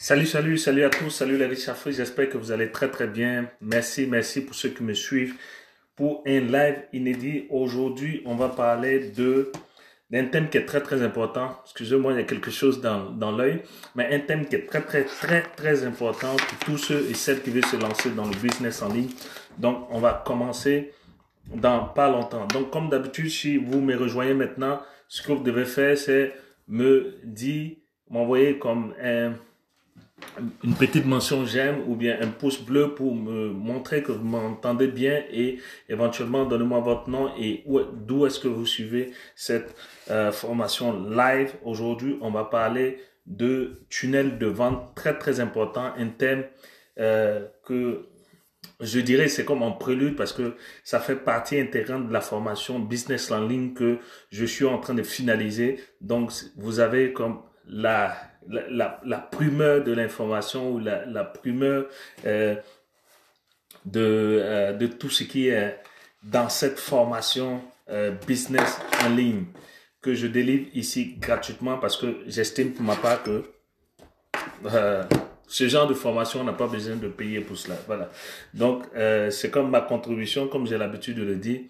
Salut à tous, salut les riches Afrique, j'espère que vous allez très bien. Merci pour ceux qui me suivent pour un live inédit. Aujourd'hui, on va parler d'un thème qui est très important. Excusez-moi, il y a quelque chose dans l'œil, mais un thème qui est très important pour tous ceux et celles qui veulent se lancer dans le business en ligne. Donc, on va commencer dans pas longtemps. Donc, comme d'habitude, si vous me rejoignez maintenant, ce que vous devez faire, c'est m'envoyer comme une petite mention j'aime ou bien un pouce bleu pour me montrer que vous m'entendez bien et éventuellement donnez-moi votre nom et d'où est-ce que vous suivez cette formation live. Aujourd'hui, on va parler de tunnel de vente très important, un thème que je dirais c'est comme en prélude parce que ça fait partie intégrante de la formation business en ligne que je suis en train de finaliser. Donc, vous avez comme la primeur de l'information ou la primeur euh, de tout ce qui est dans cette formation business en ligne que je délivre ici gratuitement parce que j'estime pour ma part que euh, ce genre de formation, on n'a pas besoin de payer pour cela. Voilà. Donc, c'est comme ma contribution, comme j'ai l'habitude de le dire,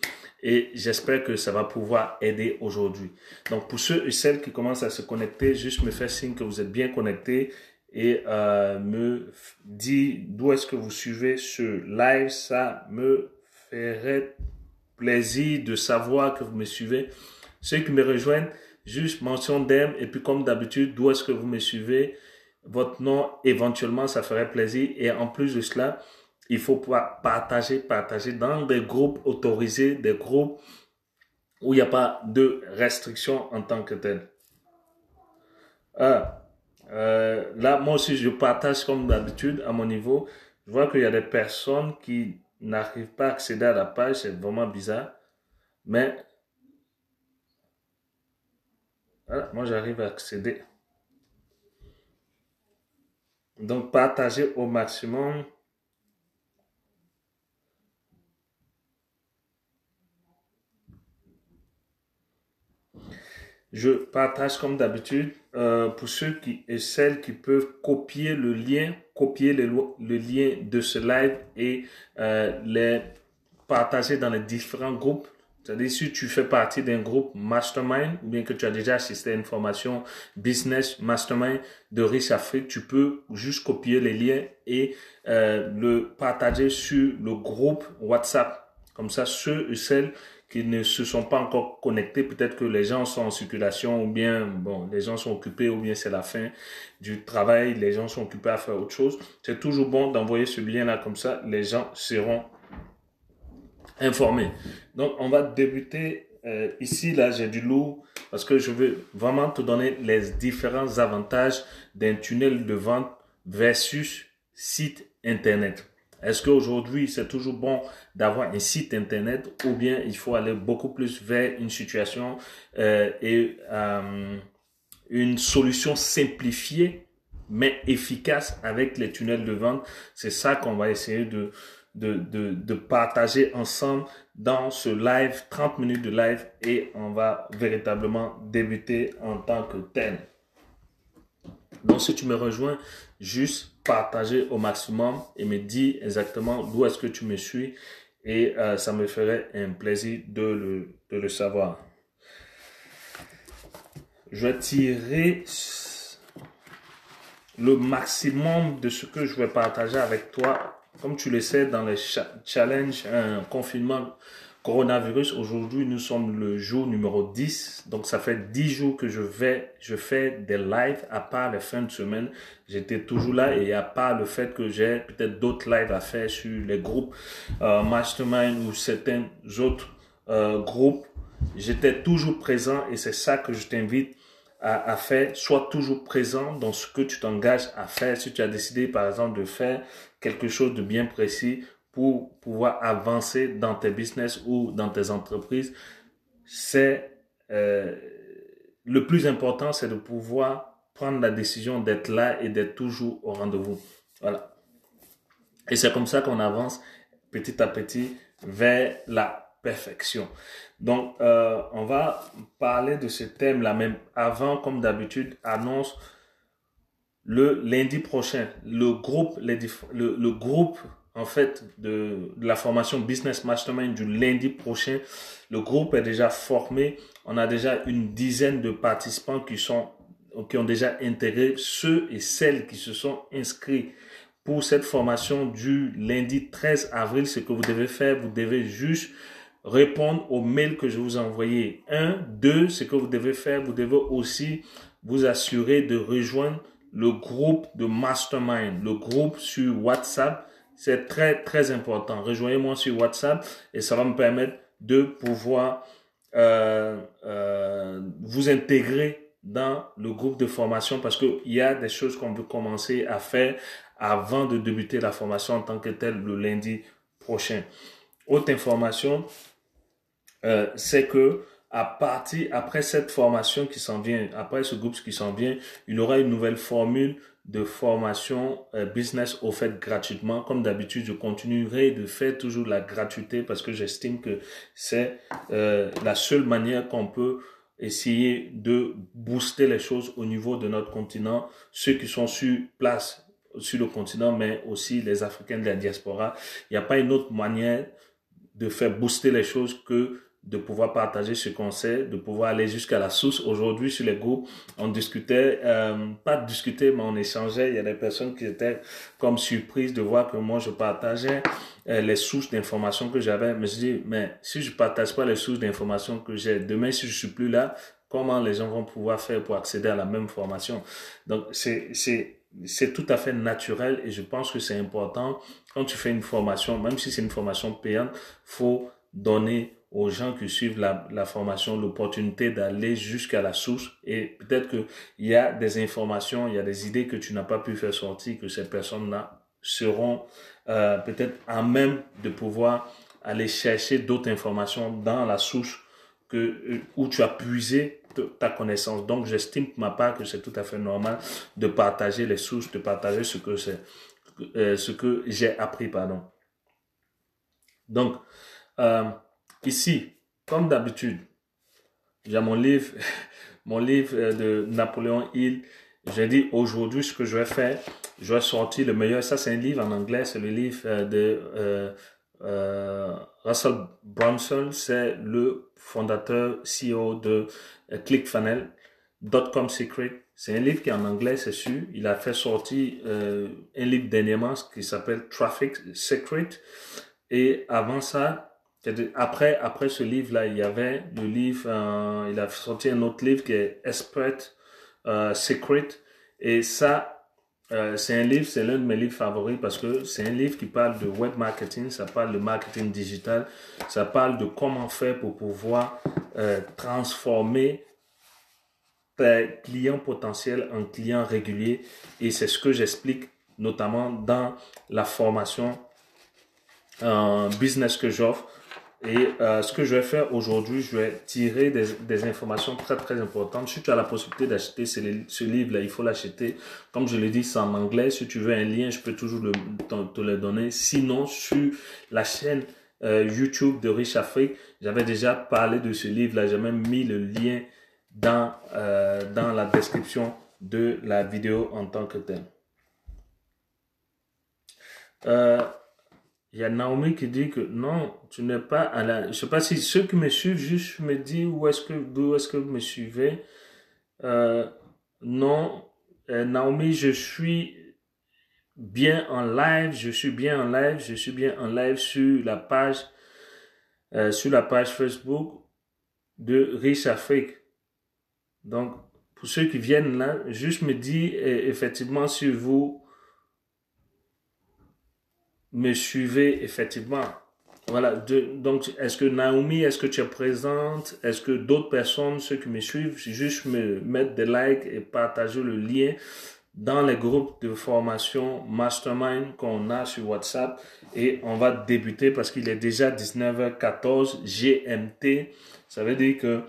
et j'espère que ça va pouvoir aider aujourd'hui. Donc, pour ceux et celles qui commencent à se connecter, juste me faire signe que vous êtes bien connectés et me dire d'où est-ce que vous suivez ce live. Ça me ferait plaisir de savoir que vous me suivez. Ceux qui me rejoignent, juste mention d'AIM et puis comme d'habitude, d'où est-ce que vous me suivez, votre nom, éventuellement, ça ferait plaisir. Et en plus de cela, il faut pouvoir partager dans des groupes autorisés, des groupes où il n'y a pas de restrictions en tant que tel. Là, moi aussi, je partage comme d'habitude à mon niveau. Je vois qu'il y a des personnes qui n'arrivent pas à accéder à la page, c'est vraiment bizarre. Mais voilà, moi, j'arrive à accéder. Donc, partagez au maximum. Je partage comme d'habitude pour ceux qui et celles qui peuvent copier le lien de ce live et les partager dans les différents groupes. C'est-à-dire si tu fais partie d'un groupe mastermind ou bien que tu as déjà assisté à une formation business mastermind de Riche Afrique, tu peux juste copier les liens et le partager sur le groupe WhatsApp. Comme ça, ceux et celles qui ne se sont pas encore connectés, peut-être que les gens sont en circulation ou bien, bon, les gens sont occupés ou bien c'est la fin du travail, les gens sont occupés à faire autre chose. C'est toujours bon d'envoyer ce lien-là comme ça, les gens seront informés. Donc, on va débuter ici, là, j'ai du lourd parce que je veux vraiment te donner les différents avantages d'un tunnel de vente versus site Internet. Est-ce qu'aujourd'hui, c'est toujours bon d'avoir un site Internet ou bien il faut aller beaucoup plus vers une situation et une solution simplifiée mais efficace avec les tunnels de vente? C'est ça qu'on va essayer de partager ensemble dans ce live, 30 minutes de live et on va véritablement débuter en tant que tel. Donc, si tu me rejoins, juste partager au maximum et me dire exactement d'où est-ce que tu me suis et ça me ferait un plaisir de le savoir. Je vais tirer le maximum de ce que je vais partager avec toi. Comme tu le sais, dans les challenges, confinement, coronavirus, aujourd'hui, nous sommes le jour numéro 10. Donc, ça fait 10 jours que je fais des lives à part les fins de semaine. J'étais toujours là et à part le fait que j'ai peut-être d'autres lives à faire sur les groupes Mastermind ou certains autres groupes, j'étais toujours présent et c'est ça que je t'invite à faire. Sois toujours présent dans ce que tu t'engages à faire. Si tu as décidé, par exemple, de faire quelque chose de bien précis pour pouvoir avancer dans tes business ou dans tes entreprises, c'est le plus important, c'est de pouvoir prendre la décision d'être là et d'être toujours au rendez-vous. Voilà. Et c'est comme ça qu'on avance petit à petit vers la perfection. Donc, on va parler de ce thème-là, même avant, comme d'habitude, annonce le lundi prochain, le groupe en fait de la formation Business Mastermind du lundi prochain, le groupe est déjà formé. On a déjà une dizaine de participants qui ont déjà intégré, ceux et celles qui se sont inscrits pour cette formation du lundi 13 avril. Ce que vous devez faire, vous devez juste répondre au mail que je vous ai envoyé. Deux, ce que vous devez faire, vous devez aussi vous assurer de rejoindre le groupe de Mastermind, le groupe sur WhatsApp. C'est très, très important. Rejoignez-moi sur WhatsApp et ça va me permettre de pouvoir vous intégrer dans le groupe de formation parce qu'il y a des choses qu'on veut commencer à faire avant de débuter la formation en tant que telle le lundi prochain. Autre information, c'est que après cette formation qui s'en vient, après ce groupe qui s'en vient, il y aura une nouvelle formule de formation business offerte gratuitement. Comme d'habitude, je continuerai de faire toujours la gratuité parce que j'estime que c'est la seule manière qu'on peut essayer de booster les choses au niveau de notre continent. Ceux qui sont sur place sur le continent, mais aussi les Africains de la diaspora. Il n'y a pas une autre manière de faire booster les choses que de pouvoir partager ce qu'on sait, de pouvoir aller jusqu'à la source. Aujourd'hui, sur les groupes, on discutait, pas discuter, mais on échangeait. Il y a des personnes qui étaient comme surprises de voir que moi, je partageais les sources d'informations que j'avais. Mais je dis, mais si je partage pas les sources d'informations que j'ai, demain, si je suis plus là, comment les gens vont pouvoir faire pour accéder à la même formation? Donc, c'est tout à fait naturel et je pense que c'est important. Quand tu fais une formation, même si c'est une formation payante, faut donner aux gens qui suivent la formation l'opportunité d'aller jusqu'à la source et peut-être que il y a des informations, il y a des idées que tu n'as pas pu faire sortir, que ces personnes-là seront peut-être à même de pouvoir aller chercher d'autres informations dans la source où tu as puisé ta connaissance. Donc, j'estime pour ma part que c'est tout à fait normal de partager les sources, de partager ce que j'ai appris, pardon. Donc, ici, comme d'habitude, j'ai mon livre, mon livre de Napoléon Hill. J'ai dit aujourd'hui ce que je vais faire. Je vais sortir le meilleur. Ça, c'est un livre en anglais. C'est le livre de Russell Brunson. C'est le fondateur CEO de ClickFunnels.com Secret. C'est un livre qui est en anglais, c'est sûr. Il a fait sortir un livre dernièrement qui s'appelle Traffic Secret. Et avant ça, après ce livre-là, il y avait le livre, il a sorti un autre livre qui est Expert Secret. Et ça, c'est l'un de mes livres favoris parce que c'est un livre qui parle de web marketing, ça parle de marketing digital, ça parle de comment faire pour pouvoir transformer tes clients potentiels en clients réguliers. Et c'est ce que j'explique notamment dans la formation business que j'offre. Et ce que je vais faire aujourd'hui, je vais tirer des informations très très importantes. Si tu as la possibilité d'acheter ce livre-là, il faut l'acheter. Comme je l'ai dit, c'est en anglais. Si tu veux un lien, je peux toujours te le donner. Sinon, sur la chaîne YouTube de Riche Afrique, j'avais déjà parlé de ce livre-là. J'ai même mis le lien dans la description de la vidéo en tant que tel. Il y a Naomi qui dit que non, tu n'es pas à la... Je ne sais pas si ceux qui me suivent juste me disent d'où est-ce que vous me suivez. Non, Naomi, je suis bien en live, je suis bien en live sur la page Facebook de Riche Afrique. Donc, pour ceux qui viennent là, juste me dis effectivement si vous me suivez effectivement. Voilà, donc est-ce que Naomi, est-ce que tu es présente? Est-ce que d'autres personnes, ceux qui me suivent, juste me mettre des likes et partager le lien dans les groupes de formation Mastermind qu'on a sur WhatsApp et on va débuter parce qu'il est déjà 19h14 GMT. Ça veut dire que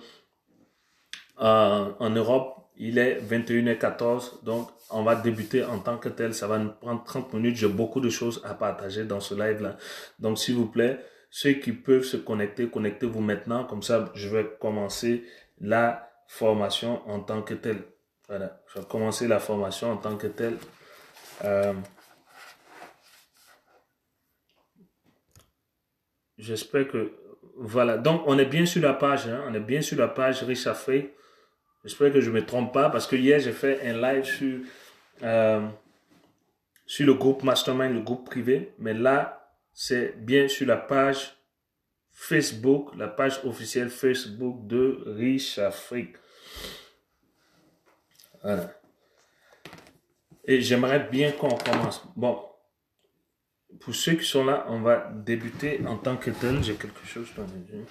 en Europe, il est 21h14, donc on va débuter en tant que tel. Ça va nous prendre 30 minutes. J'ai beaucoup de choses à partager dans ce live-là. Donc, s'il vous plaît, ceux qui peuvent se connecter, connectez-vous maintenant. Comme ça, je vais commencer la formation en tant que tel. Voilà, je vais commencer la formation en tant que telle. Euh, J'espère que... Voilà, donc on est bien sur la page, hein, on est bien sur la page Riche Afrique. J'espère que je ne me trompe pas parce que hier j'ai fait un live euh, sur le groupe Mastermind, le groupe privé. Mais là, c'est bien sur la page Facebook, la page officielle Facebook de Riche Afrique. Voilà. Et j'aimerais bien qu'on commence. Bon, pour ceux qui sont là, on va débuter en tant que tel. J'ai quelque chose dans les yeux.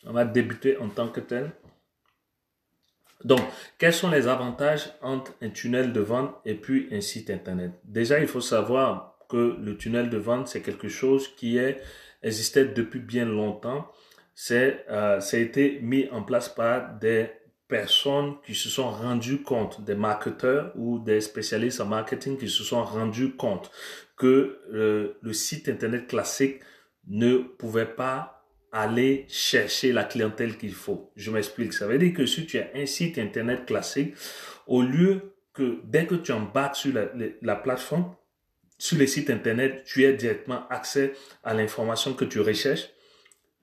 On va débuter en tant que tel. Donc, quels sont les avantages entre un tunnel de vente et puis un site internet? Déjà, il faut savoir que le tunnel de vente, c'est quelque chose qui existait depuis bien longtemps. Ça a été mis en place par des personnes qui se sont rendues compte, des marketeurs ou des spécialistes en marketing qui se sont rendus compte que le site internet classique ne pouvait pas aller chercher la clientèle qu'il faut. Je m'explique. Ça veut dire que si tu as un site internet classique, au lieu que dès que tu embarques sur la plateforme, sur les sites internet, tu aies directement accès à l'information que tu recherches,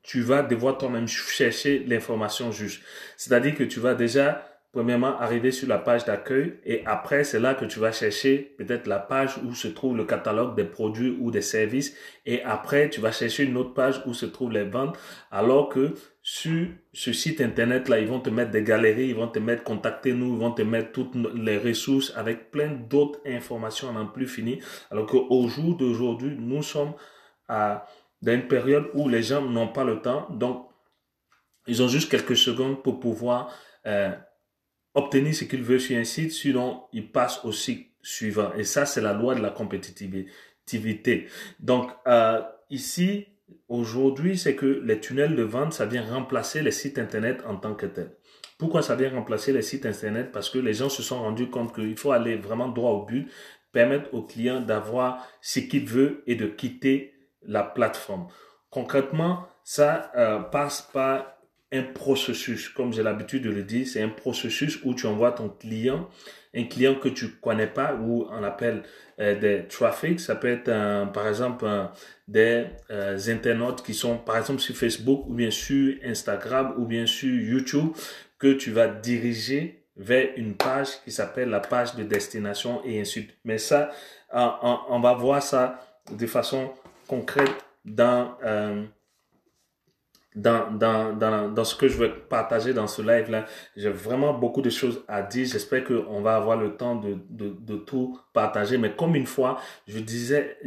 tu vas devoir toi-même chercher l'information juste. C'est-à-dire que tu vas déjà, premièrement, arriver sur la page d'accueil et après, c'est là que tu vas chercher peut-être la page où se trouve le catalogue des produits ou des services et après, tu vas chercher une autre page où se trouvent les ventes alors que sur ce site internet-là, ils vont te mettre des galeries, ils vont te mettre contactez nous, ils vont te mettre toutes les ressources avec plein d'autres informations à n'en plus finir. Alors qu'au jour d'aujourd'hui, nous sommes dans une période où les gens n'ont pas le temps, donc ils ont juste quelques secondes pour pouvoir obtenir ce qu'ils veulent sur un site, sinon ils passent au site suivant. Et ça, c'est la loi de la compétitivité. Donc ici, aujourd'hui, c'est que les tunnels de vente, ça vient remplacer les sites internet en tant que tel. Pourquoi ça vient remplacer les sites internet? Parce que les gens se sont rendus compte qu'il faut aller vraiment droit au but, permettre au client d'avoir ce qu'il veut et de quitter la plateforme. Concrètement, ça passe par un processus, comme j'ai l'habitude de le dire, c'est un processus où tu envoies ton client, un client que tu connais pas, ou on appelle des traffic, ça peut être par exemple des internautes qui sont par exemple sur Facebook ou bien sur Instagram ou bien sur YouTube que tu vas diriger vers une page qui s'appelle la page de destination et ainsi de suite. Mais ça, on va voir ça de façon concrète dans ce que je vais partager dans ce live-là. J'ai vraiment beaucoup de choses à dire. J'espère qu'on va avoir le temps de tout partager. Mais comme une fois, je disais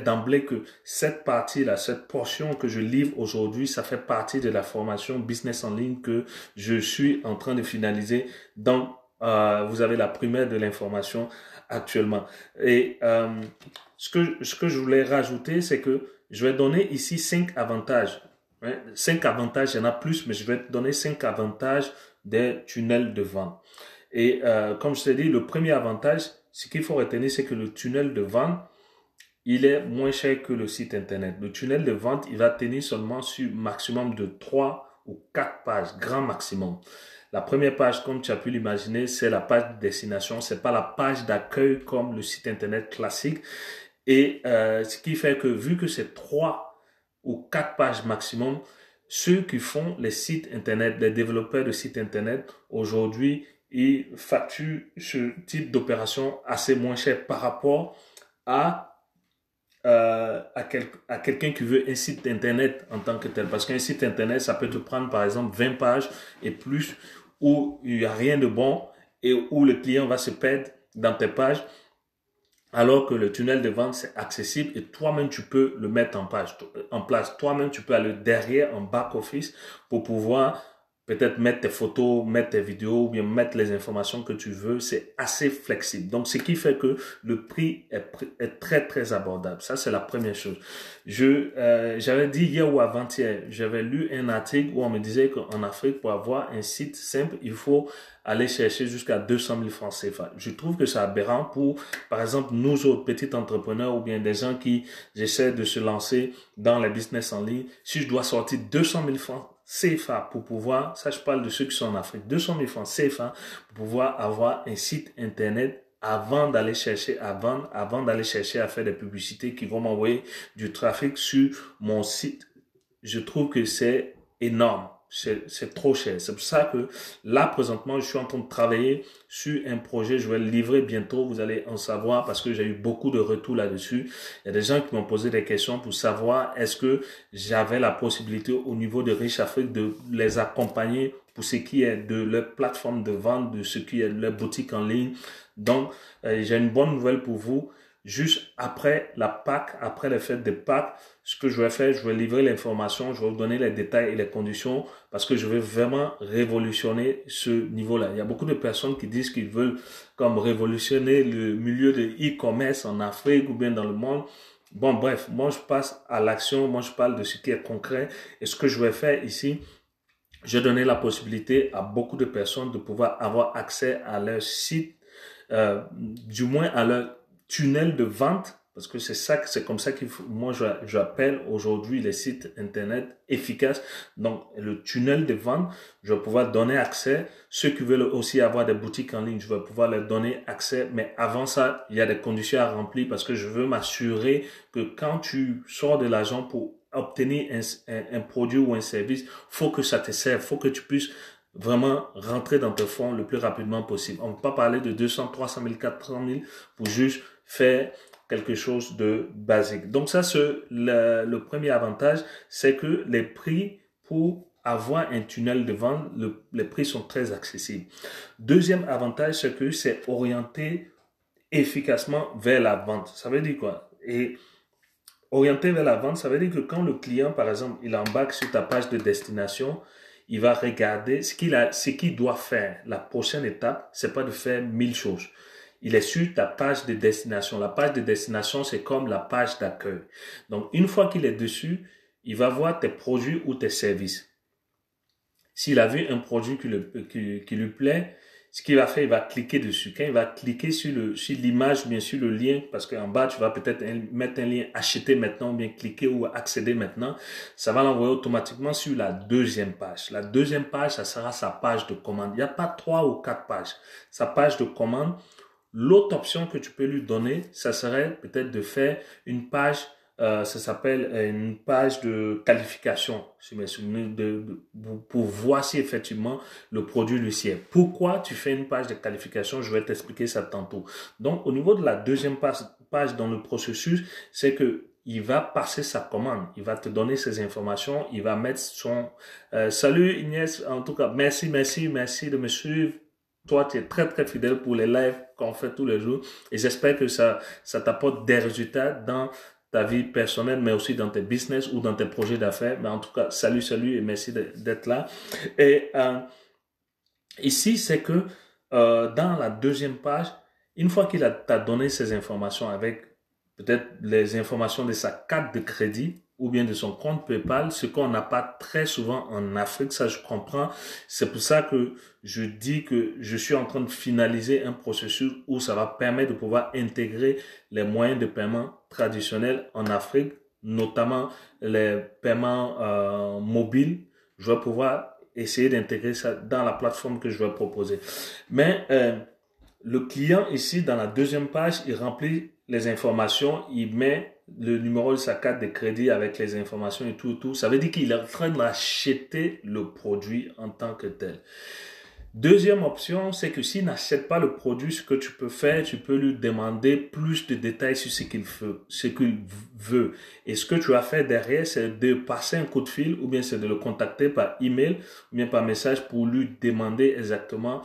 d'emblée que cette partie-là, cette portion que je livre aujourd'hui, ça fait partie de la formation business en ligne que je suis en train de finaliser. Donc, vous avez la première de l'information actuellement. Et ce que je voulais rajouter, c'est que je vais donner ici 5 avantages. 5 avantages, il y en a plus, mais je vais te donner 5 avantages des tunnels de vente. Et comme je t'ai dit, le premier avantage, ce qu'il faut retenir, c'est que le tunnel de vente, il est moins cher que le site internet. Le tunnel de vente, il va tenir seulement sur maximum de 3 ou 4 pages, grand maximum. La première page, comme tu as pu l'imaginer, c'est la page de destination. C'est pas la page d'accueil comme le site internet classique. Et ce qui fait que vu que c'est 3 ou 4 pages maximum, ceux qui font les sites internet, les développeurs de sites internet, aujourd'hui, ils facturent ce type d'opération assez moins cher par rapport à quelqu'un qui veut un site internet en tant que tel. Parce qu'un site internet, ça peut te prendre par exemple 20 pages et plus, où il n'y a rien de bon et où le client va se perdre dans tes pages. Alors que le tunnel de vente, c'est accessible et toi-même, tu peux le mettre en place. Toi-même, tu peux aller derrière en back office pour pouvoir peut-être mettre tes photos, mettre tes vidéos ou bien mettre les informations que tu veux. C'est assez flexible. Donc, ce qui fait que le prix est très, très abordable. Ça, c'est la première chose. J'avais dit hier ou avant-hier, j'avais lu un article où on me disait qu'en Afrique, pour avoir un site simple, il faut aller chercher jusqu'à 200 000 francs CFA. Je trouve que c'est aberrant pour, par exemple, nous autres petits entrepreneurs ou bien des gens qui essaient de se lancer dans les business en ligne. Si je dois sortir 200 000 francs CFA pour pouvoir, ça je parle de ceux qui sont en Afrique, 200 000 francs CFA pour pouvoir avoir un site internet avant d'aller chercher à vendre, avant d'aller chercher à faire des publicités qui vont m'envoyer du trafic sur mon site. Je trouve que c'est énorme. C'est trop cher. C'est pour ça que là, présentement, je suis en train de travailler sur un projet. Je vais le livrer bientôt. Vous allez en savoir parce que j'ai eu beaucoup de retours là-dessus. Il y a des gens qui m'ont posé des questions pour savoir est-ce que j'avais la possibilité au niveau de Riche Afrique de les accompagner pour ce qui est de leur plateforme de vente, de ce qui est de leur boutique en ligne. Donc, j'ai une bonne nouvelle pour vous. Juste après la Pâques, après les fêtes de Pâques, ce que je vais faire, je vais livrer l'information, je vais vous donner les détails et les conditions parce que je vais vraiment révolutionner ce niveau-là. Il y a beaucoup de personnes qui disent qu'ils veulent comme révolutionner le milieu de e-commerce en Afrique ou bien dans le monde. Bon, bref, moi je passe à l'action, moi je parle de ce qui est concret et ce que je vais faire ici, je vais donner la possibilité à beaucoup de personnes de pouvoir avoir accès à leur site, du moins à leur tunnel de vente, parce que c'est comme ça moi j'appelle aujourd'hui les sites internet efficaces. Donc le tunnel de vente, je vais pouvoir donner accès. Ceux qui veulent aussi avoir des boutiques en ligne, je vais pouvoir leur donner accès. Mais avant ça, il y a des conditions à remplir parce que je veux m'assurer que quand tu sors de l'argent pour obtenir un produit ou un service, faut que ça te serve, faut que tu puisses vraiment rentrer dans tes fonds le plus rapidement possible. On ne peut pas parler de 200, 300 000, 400 000 pour juste faire quelque chose de basique. Donc ça, c'est le premier avantage, c'est que les prix pour avoir un tunnel de vente, les prix sont très accessibles. Deuxième avantage, c'est que c'est orienté efficacement vers la vente. Ça veut dire quoi? Et orienté vers la vente, ça veut dire que quand le client, par exemple, il embarque sur ta page de destination, il va regarder ce qu'il doit faire. La prochaine étape, c'est pas de faire 1000 choses. Il est sur ta page de destination. La page de destination, c'est comme la page d'accueil. Donc, une fois qu'il est dessus, il va voir tes produits ou tes services. S'il a vu un produit qui lui plaît, ce qu'il va faire, il va cliquer dessus. Quand il va cliquer sur l'image, bien sûr, le lien, parce qu'en bas, tu vas peut-être mettre un lien acheter maintenant, ou bien cliquer ou accéder maintenant, ça va l'envoyer automatiquement sur la deuxième page. La deuxième page, ça sera sa page de commande. Il n'y a pas 3 ou 4 pages. Sa page de commande. L'autre option que tu peux lui donner, ça serait peut-être de faire une page, ça s'appelle une page de qualification, pour voir si effectivement le produit lui sied. Pourquoi tu fais une page de qualification? Je vais t'expliquer ça tantôt. Donc, au niveau de la deuxième page dans le processus, c'est que il va passer sa commande, il va te donner ses informations, il va mettre son salut Inès, en tout cas, merci de me suivre. Toi, tu es très, très fidèle pour les lives qu'on fait tous les jours. Et j'espère que ça t'apporte des résultats dans ta vie personnelle, mais aussi dans tes business ou dans tes projets d'affaires. Mais en tout cas, salut et merci d'être là. Et ici, c'est que dans la deuxième page, une fois qu'il t'a donné ces informations avec peut-être les informations de sa carte de crédit, ou bien de son compte PayPal, ce qu'on n'a pas très souvent en Afrique, ça je comprends. C'est pour ça que je dis que je suis en train de finaliser un processus où ça va permettre de pouvoir intégrer les moyens de paiement traditionnels en Afrique, notamment les paiements mobiles. Je vais pouvoir essayer d'intégrer ça dans la plateforme que je vais proposer. Mais le client ici, dans la deuxième page, il remplit les informations, il met le numéro de sa carte de crédit avec les informations et tout. Ça veut dire qu'il est en train d'acheter le produit en tant que tel. Deuxième option, c'est que s'il n'achète pas le produit, ce que tu peux faire, tu peux lui demander plus de détails sur ce qu'il veut. Et ce que tu vas faire derrière, c'est de passer un coup de fil ou bien c'est de le contacter par email ou bien par message pour lui demander exactement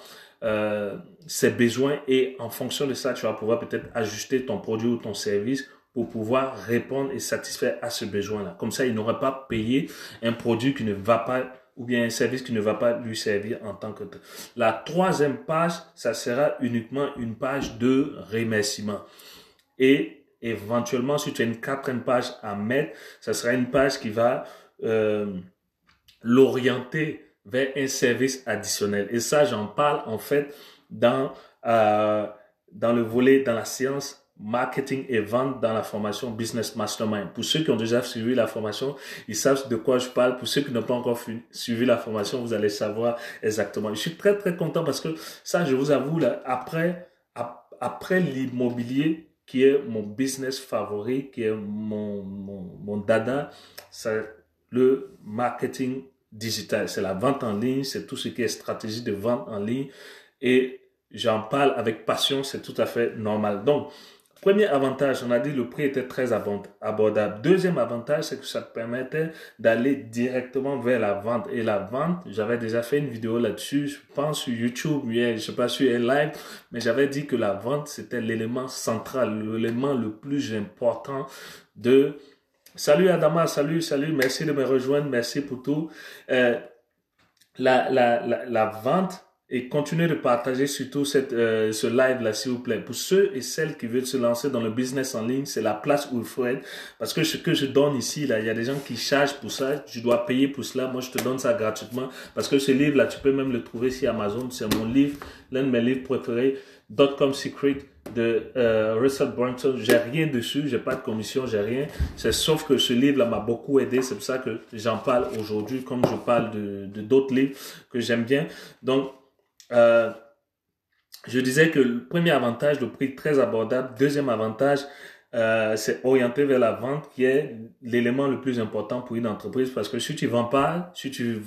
ses besoins et en fonction de ça, tu vas pouvoir peut-être ajuster ton produit ou ton service pour pouvoir répondre et satisfaire à ce besoin-là. Comme ça, il n'aurait pas payé un produit qui ne va pas ou bien un service qui ne va pas lui servir en tant que tel. La troisième page, ça sera uniquement une page de remerciement. Et éventuellement, si tu as une quatrième page à mettre, ça sera une page qui va l'orienter vers un service additionnel. Et ça, j'en parle en fait dans le volet, dans la séance marketing et vente dans la formation Business Mastermind. Pour ceux qui ont déjà suivi la formation, ils savent de quoi je parle. Pour ceux qui n'ont pas encore suivi la formation, vous allez savoir exactement. Je suis très, très content parce que ça, je vous avoue, là, après l'immobilier, qui est mon business favori, qui est mon dada, c'est le marketing digital. C'est la vente en ligne, c'est tout ce qui est stratégie de vente en ligne. Et j'en parle avec passion, c'est tout à fait normal. Donc, premier avantage, on a dit le prix était très abordable. Deuxième avantage, c'est que ça te permettait d'aller directement vers la vente. Et la vente, j'avais déjà fait une vidéo là-dessus, je pense sur YouTube, je sais pas sur live, mais j'avais dit que la vente, c'était l'élément central, l'élément le plus important de... Salut Adama, salut, merci de me rejoindre, merci pour tout. La vente, et continuez de partager surtout ce live-là, s'il vous plaît. Pour ceux et celles qui veulent se lancer dans le business en ligne, c'est la place où il faut être. Parce que ce que je donne ici, là, il y a des gens qui chargent pour ça. Tu dois payer pour cela. Moi, je te donne ça gratuitement. Parce que ce livre-là, tu peux même le trouver sur Amazon. C'est mon livre, l'un de mes livres préférés, Dotcom Secret de Russell Brunson. J'ai rien dessus, j'ai pas de commission, j'ai rien. C'est sauf que ce livre-là m'a beaucoup aidé. C'est pour ça que j'en parle aujourd'hui, comme je parle de d'autres livres que j'aime bien. Donc, je disais que le premier avantage, le prix très abordable. Deuxième avantage, c'est orienté vers la vente qui est l'élément le plus important pour une entreprise parce que si tu vends pas, si tu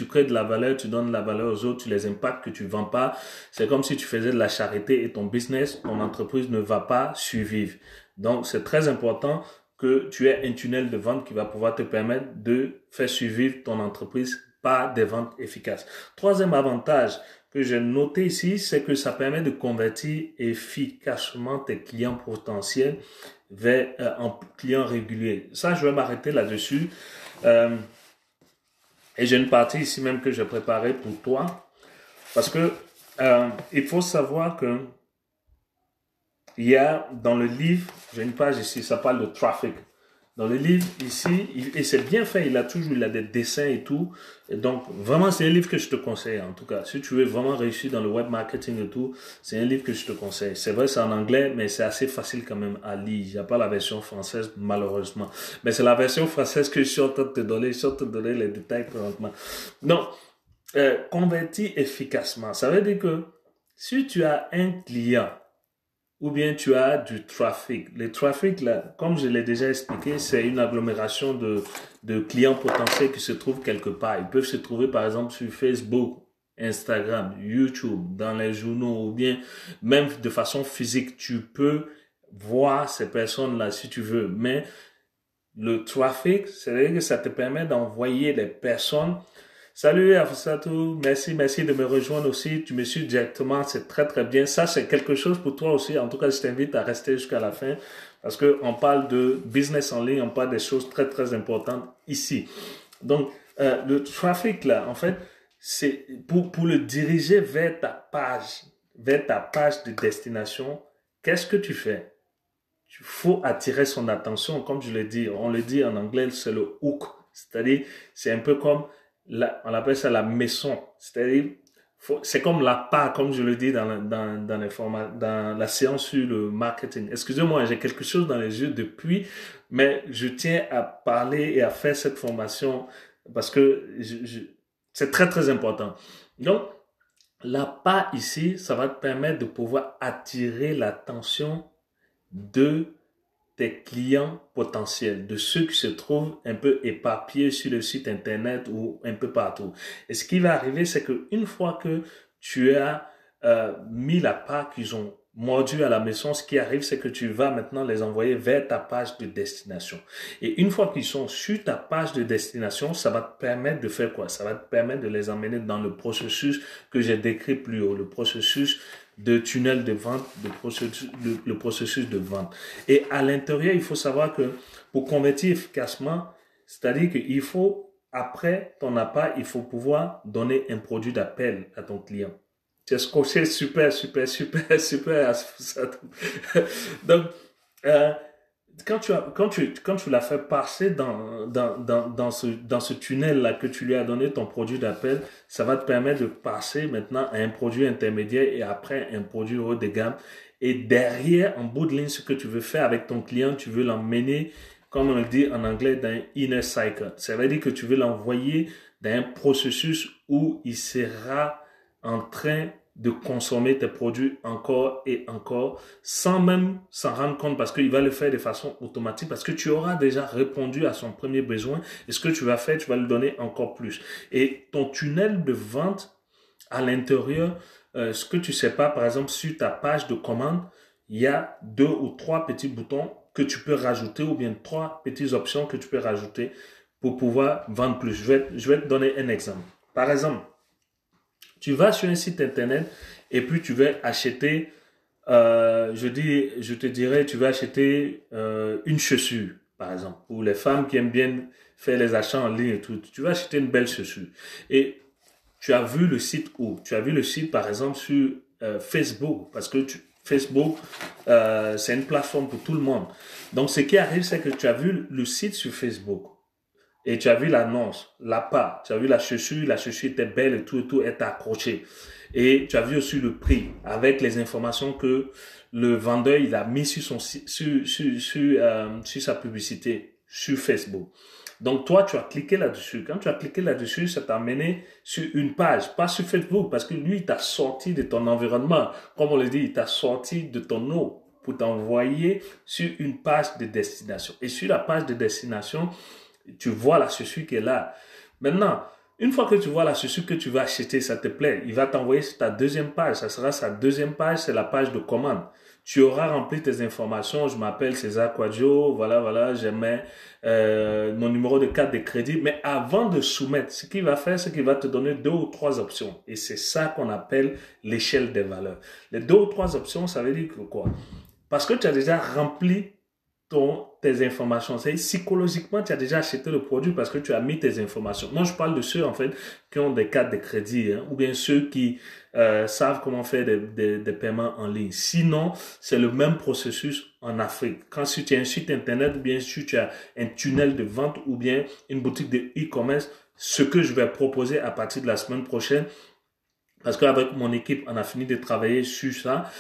crées de la valeur, tu donnes de la valeur aux autres, tu les impacts que tu vends pas, c'est comme si tu faisais de la charité et ton business, ton entreprise ne va pas survivre. Donc, c'est très important que tu aies un tunnel de vente qui va pouvoir te permettre de faire survivre ton entreprise par des ventes efficaces. Troisième avantage que j'ai noté ici, c'est que ça permet de convertir efficacement tes clients potentiels vers en clients réguliers. Ça, je vais m'arrêter là-dessus. Et j'ai une partie ici même que j'ai préparée pour toi. Parce que il faut savoir que il y a dans le livre, j'ai une page ici, ça parle de traffic. Dans le livre, ici, et c'est bien fait, il a des dessins et tout. Et donc, vraiment, c'est un livre que je te conseille, en tout cas. Si tu veux vraiment réussir dans le web marketing et tout, c'est un livre que je te conseille. C'est vrai, c'est en anglais, mais c'est assez facile quand même à lire. Il n'y a pas la version française, malheureusement. Mais c'est la version française que je suis en train de te donner. Je suis en train de te donner les détails présentement. Donc, convertir efficacement. Ça veut dire que si tu as un client, ou bien tu as du trafic. Le trafic, là, comme je l'ai déjà expliqué, c'est une agglomération de clients potentiels qui se trouvent quelque part. Ils peuvent se trouver, par exemple, sur Facebook, Instagram, YouTube, dans les journaux, ou bien même de façon physique. Tu peux voir ces personnes-là si tu veux. Mais le trafic, c'est-à-dire que ça te permet d'envoyer des personnes. Salut Afusatou, merci de me rejoindre aussi. Tu me suis directement, c'est très très bien. Ça, c'est quelque chose pour toi aussi. En tout cas, je t'invite à rester jusqu'à la fin parce que on parle de business en ligne, on parle des choses très très importantes ici. Donc, le traffic là, en fait, c'est pour le diriger vers ta page de destination. Qu'est-ce que tu fais? Il faut attirer son attention, comme je l'ai dit. On le dit en anglais, c'est le hook. C'est-à-dire, c'est un peu comme on appelle ça la maison, c'est-à-dire c'est comme la part, comme je le dis dans les formats, dans la séance sur le marketing. Excusez-moi, j'ai quelque chose dans les yeux depuis, mais je tiens à parler et à faire cette formation parce que c'est très très important. Donc, la part ici, ça va te permettre de pouvoir attirer l'attention de tes clients potentiels, de ceux qui se trouvent un peu éparpillés sur le site internet ou un peu partout. Et ce qui va arriver, c'est qu'une fois que tu as mis la part qu'ils ont mordu à la maison, ce qui arrive, c'est que tu vas maintenant les envoyer vers ta page de destination. Et une fois qu'ils sont sur ta page de destination, ça va te permettre de faire quoi? Ça va te permettre de les emmener dans le processus que j'ai décrit plus haut, le processus de tunnel de vente, le processus de vente. Et à l'intérieur, il faut savoir que pour convertir efficacement, c'est-à-dire qu'il faut, après ton appart, il faut pouvoir donner un produit d'appel à ton client. C'est scotché super. Donc, quand tu l'as fait passer dans ce tunnel-là que tu lui as donné ton produit d'appel, ça va te permettre de passer maintenant à un produit intermédiaire et après un produit haut de gamme. Et derrière, en bout de ligne, ce que tu veux faire avec ton client, tu veux l'emmener, comme on le dit en anglais, dans un inner cycle. Ça veut dire que tu veux l'envoyer dans un processus où il sera en train de consommer tes produits encore et encore sans même s'en rendre compte parce qu'il va le faire de façon automatique parce que tu auras déjà répondu à son premier besoin et ce que tu vas faire, tu vas lui donner encore plus. Et ton tunnel de vente à l'intérieur, ce que tu sais pas, par exemple, sur ta page de commande, il y a 2 ou 3 petits boutons que tu peux rajouter ou bien 3 petites options que tu peux rajouter pour pouvoir vendre plus. Je vais te donner un exemple. Par exemple, tu vas sur un site internet et puis tu vas acheter, je te dirais, tu vas acheter une chaussure, par exemple. Pour les femmes qui aiment bien faire les achats en ligne et tout, tu vas acheter une belle chaussure. Et tu as vu le site où? Tu as vu le site, par exemple, sur Facebook, parce que Facebook, c'est une plateforme pour tout le monde. Donc, ce qui arrive, c'est que tu as vu le site sur Facebook. Et tu as vu l'annonce, la part, tu as vu la chaussure était belle et tout est accroché. Et tu as vu aussi le prix avec les informations que le vendeur il a mis sur son sur sa publicité sur Facebook. Donc toi tu as cliqué là-dessus. Quand tu as cliqué là-dessus, ça t'a amené sur une page, pas sur Facebook parce que lui il t'a sorti de ton environnement, comme on le dit, il t'a sorti de ton eau pour t'envoyer sur une page de destination. Et sur la page de destination, tu vois la chaussure qui est là. Maintenant, une fois que tu vois la chaussure que tu vas acheter, ça te plaît, il va t'envoyer sur ta deuxième page. Ça sera sa deuxième page, c'est la page de commande. Tu auras rempli tes informations. Je m'appelle César Quadio. Voilà, j'ai mon numéro de carte de crédit. Mais avant de soumettre, ce qu'il va faire, c'est qu'il va te donner 2 ou 3 options. Et c'est ça qu'on appelle l'échelle des valeurs. Les 2 ou 3 options, ça veut dire que quoi? Parce que tu as déjà rempli tes informations. C'est psychologiquement, tu as déjà acheté le produit parce que tu as mis tes informations. Moi, je parle de ceux, en fait, qui ont des cartes de crédit, hein, ou bien ceux qui savent comment faire des paiements en ligne. Sinon, c'est le même processus en Afrique. Quand si tu as un site internet, ou bien si tu as un tunnel de vente, ou bien une boutique de e-commerce, ce que je vais proposer à partir de la semaine prochaine, parce qu'avec mon équipe, on a fini de travailler sur ça,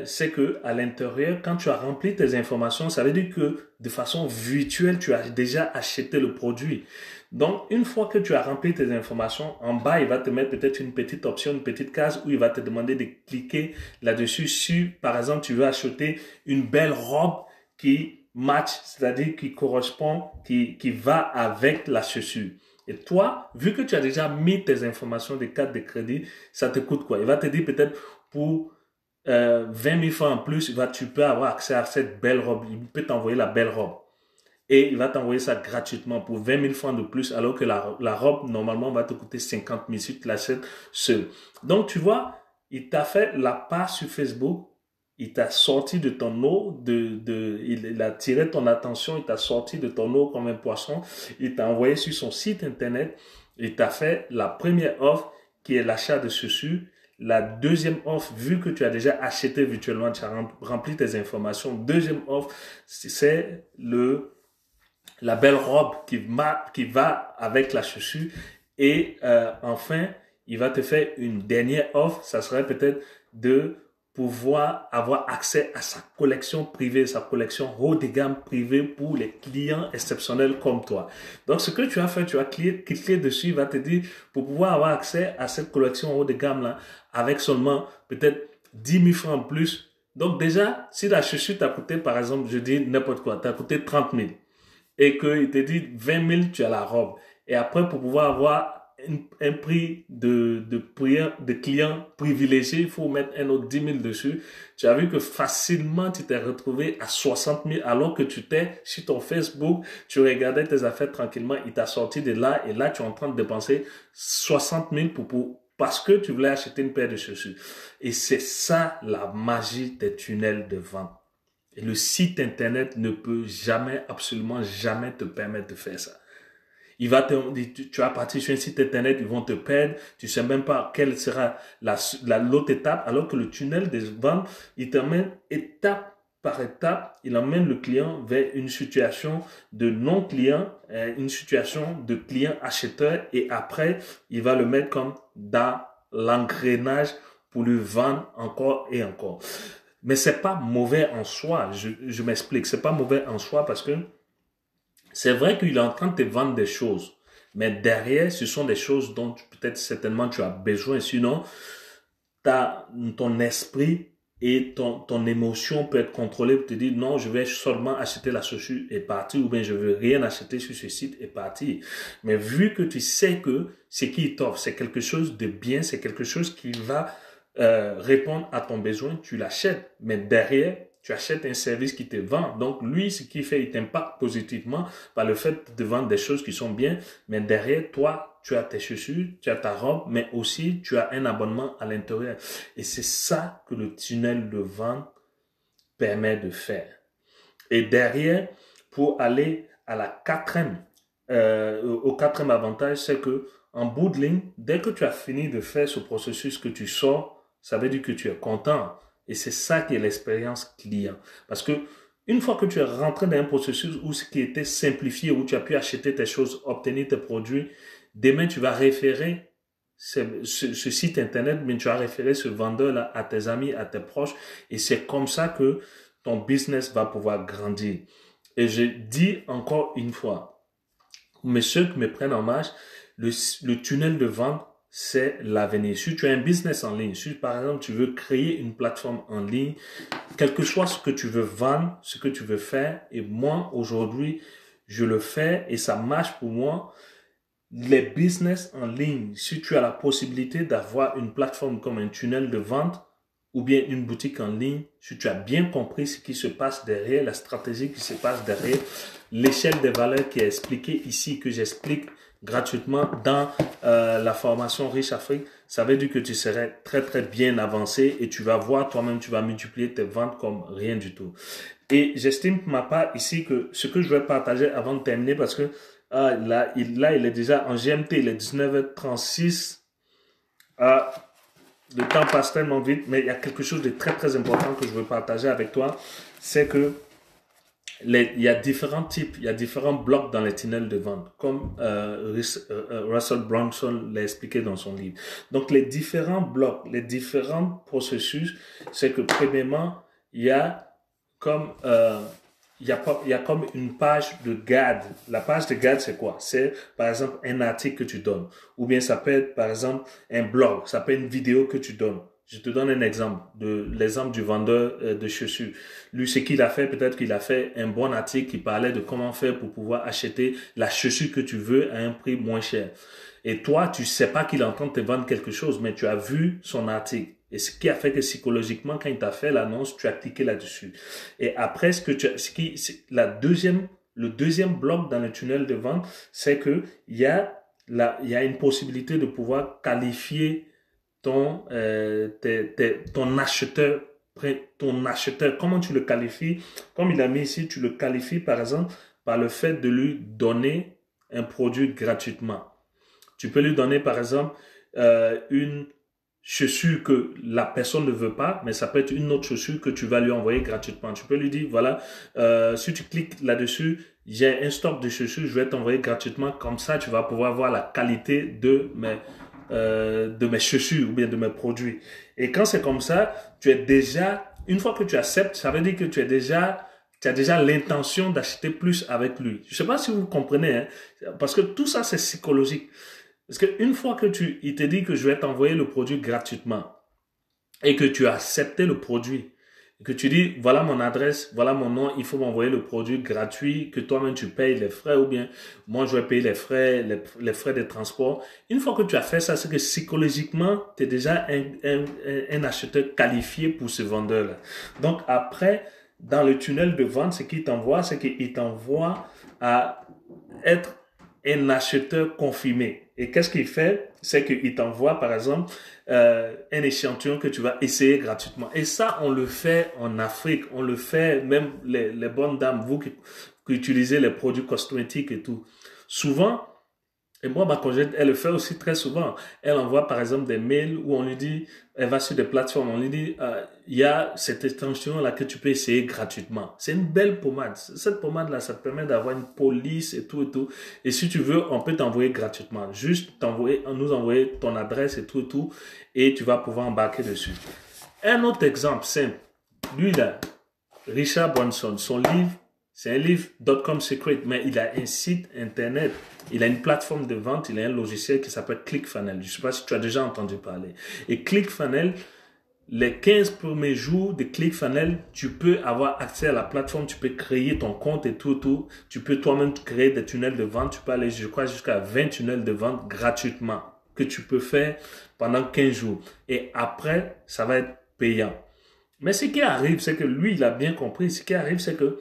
c'est que à l'intérieur, quand tu as rempli tes informations, ça veut dire que de façon virtuelle, tu as déjà acheté le produit. Donc, une fois que tu as rempli tes informations, en bas, il va te mettre peut-être une petite option, une petite case où il va te demander de cliquer là-dessus. Si, par exemple, tu veux acheter une belle robe qui match, c'est-à-dire qui correspond, qui va avec la chaussure. Et toi, vu que tu as déjà mis tes informations de carte de crédit, ça te coûte quoi? Il va te dire peut-être pour 20 000 francs en plus, tu peux avoir accès à cette belle robe. Il peut t'envoyer la belle robe. Et il va t'envoyer ça gratuitement pour 20 000 francs de plus, alors que la robe, normalement, va te coûter 50 000 si tu l'achètes seul. Donc, tu vois, il t'a fait la part sur Facebook. Il t'a sorti de ton eau, il a tiré ton attention, il t'a sorti de ton eau comme un poisson, il t'a envoyé sur son site internet, il t'a fait la première offre qui est l'achat de chaussures. La deuxième offre, vu que tu as déjà acheté virtuellement, tu as rempli tes informations, deuxième offre, c'est la belle robe qui va avec la chaussure. Et enfin, il va te faire une dernière offre, ça serait peut-être de pouvoir avoir accès à sa collection privée, sa collection haut de gamme privée pour les clients exceptionnels comme toi. Donc, ce que tu as fait, tu as cliqué dessus, il va te dire, pour pouvoir avoir accès à cette collection haut de gamme là, avec seulement peut-être 10 000 francs en plus. Donc, déjà, si la chaussure t'a coûté, par exemple, je dis n'importe quoi, t'a coûté 30 000 et qu'il te dit 20 000, tu as la robe. Et après, pour pouvoir avoir un prix de client privilégié, il faut mettre un autre 10 000 dessus. Tu as vu que facilement, tu t'es retrouvé à 60 000 alors que tu t'es sur ton Facebook, tu regardais tes affaires tranquillement, il t'a sorti de là et là, tu es en train de dépenser 60 000 parce que tu voulais acheter une paire de chaussures. Et c'est ça la magie des tunnels de vente. Et le site internet ne peut jamais, absolument jamais te permettre de faire ça. Tu vas partir sur un site internet, ils vont te perdre, tu sais même pas quelle sera l'autre étape, alors que le tunnel des ventes, il t'emmène étape par étape, il emmène le client vers une situation de non-client, une situation de client-acheteur, et après, il va le mettre comme dans l'engrenage pour lui vendre encore et encore. Mais c'est pas mauvais en soi. Je m'explique. C'est pas mauvais en soi parce que c'est vrai qu'il est en train de te vendre des choses. Mais derrière, ce sont des choses dont peut-être certainement tu as besoin. Sinon, ton esprit et ton émotion peut être contrôlée pour te dire non, je vais seulement acheter la chaussure et partir, ou bien je veux rien acheter sur ce site et partir. Mais vu que tu sais que ce qu'il t'offre, c'est quelque chose de bien, c'est quelque chose qui va répondre à ton besoin, tu l'achètes. Mais derrière, tu achètes un service qui te vend. Donc, lui, ce qu'il fait, il t'impacte positivement par le fait de vendre des choses qui sont bien. Mais derrière, toi, tu as tes chaussures, tu as ta robe, mais aussi, tu as un abonnement à l'intérieur. Et c'est ça que le tunnel de vente permet de faire. Et derrière, pour aller à au quatrième avantage, c'est que en bout de ligne, dès que tu as fini de faire ce processus que tu sors, ça veut dire que tu es content. Et c'est ça qui est l'expérience client. Parce que une fois que tu es rentré dans un processus où ce qui était simplifié, où tu as pu acheter tes choses, obtenir tes produits, demain tu vas référer ce site internet, mais tu vas référer ce vendeur-là à tes amis, à tes proches. Et c'est comme ça que ton business va pouvoir grandir. Et je dis encore une fois, mais ceux qui me prennent en marche, le tunnel de vente, c'est l'avenir. Si tu as un business en ligne, si par exemple tu veux créer une plateforme en ligne, quel que soit ce que tu veux vendre, ce que tu veux faire, et moi aujourd'hui, je le fais et ça marche pour moi. Les business en ligne, si tu as la possibilité d'avoir une plateforme comme un tunnel de vente ou bien une boutique en ligne, si tu as bien compris ce qui se passe derrière, la stratégie qui se passe derrière, l'échelle des valeurs qui est expliquée ici, que j'explique gratuitement dans la formation Riche Afrique, ça veut dire que tu serais très très bien avancé et tu vas voir toi-même, tu vas multiplier tes ventes comme rien du tout. Et j'estime pour ma part ici que ce que je vais partager avant de terminer, parce que il est déjà en GMT, il est 19h36. Le temps passe tellement vite, mais il y a quelque chose de très très important que je veux partager avec toi, c'est que il y a différents types, il y a différents blocs dans les tunnels de vente, comme Russell Brunson l'a expliqué dans son livre. Donc les différents blocs, les différents processus, c'est que premièrement, il y a comme il y a comme une page de guide. La page de guide, c'est quoi? C'est, par exemple, un article que tu donnes. Ou bien ça peut être, par exemple, un blog. Ça peut être une vidéo que tu donnes. Je te donne un exemple, l'exemple du vendeur de chaussures. Lui, ce qu'il a fait, peut-être qu'il a fait un bon article qui parlait de comment faire pour pouvoir acheter la chaussure que tu veux à un prix moins cher. Et toi, tu sais pas qu'il est en train de te vendre quelque chose, mais tu as vu son article. Et ce qui a fait que psychologiquement, quand il t'a fait l'annonce, tu as cliqué là-dessus. Et après, le deuxième bloc dans le tunnel de vente, c'est que il y a une possibilité de pouvoir qualifier ton acheteur. Ton acheteur, comment tu le qualifies? Comme il a mis ici, tu le qualifies par exemple par le fait de lui donner un produit gratuitement. Tu peux lui donner par exemple une chaussure que la personne ne veut pas, mais ça peut être une autre chaussure que tu vas lui envoyer gratuitement. Tu peux lui dire, voilà, si tu cliques là-dessus, j'ai un stock de chaussures, je vais t'envoyer gratuitement. Comme ça, tu vas pouvoir voir la qualité de mes chaussures ou bien de mes produits. Et quand c'est comme ça, tu es déjà, une fois que tu acceptes, ça veut dire que tu as déjà l'intention d'acheter plus avec lui. Je ne sais pas si vous comprenez, hein, parce que tout ça, c'est psychologique. Parce qu'une fois que il te dit que je vais t'envoyer le produit gratuitement et que tu as accepté le produit, et que tu dis, voilà mon adresse, voilà mon nom, il faut m'envoyer le produit gratuit, que toi-même tu payes les frais ou bien moi je vais payer les frais de transport. Une fois que tu as fait ça, c'est que psychologiquement, tu es déjà un acheteur qualifié pour ce vendeur-là. Donc après, dans le tunnel de vente, ce qu'il t'envoie, c'est qu'il t'envoie à être un acheteur confirmé. Et qu'est-ce qu'il fait? C'est qu'il t'envoie, par exemple, un échantillon que tu vas essayer gratuitement. Et ça, on le fait en Afrique. On le fait, même les bonnes dames, vous qui utilisez les produits cosmétiques et tout. Souvent, et moi, ma conjointe, elle le fait aussi très souvent. Elle envoie, par exemple, des mails où on lui dit, elle va sur des plateformes, on lui dit, il y a cette extension-là que tu peux essayer gratuitement. C'est une belle pommade. Cette pommade-là, ça te permet d'avoir une peau lisse et tout et tout. Et si tu veux, on peut t'envoyer gratuitement. Juste nous envoyer ton adresse et tout et tout. Et tu vas pouvoir embarquer dessus. Un autre exemple simple. lui là, Richard Branson, son livre, c'est un livre .com Secret, mais il a un site internet, il a une plateforme de vente, il a un logiciel qui s'appelle ClickFunnels. Je ne sais pas si tu as déjà entendu parler. Et ClickFunnels, les 15 premiers jours de ClickFunnels, tu peux avoir accès à la plateforme, tu peux créer ton compte et tout. Tu peux toi-même créer des tunnels de vente. Tu peux aller, je crois, jusqu'à 20 tunnels de vente gratuitement que tu peux faire pendant 15 jours. Et après, ça va être payant. Mais ce qui arrive, c'est que lui, il a bien compris. Ce qui arrive, c'est que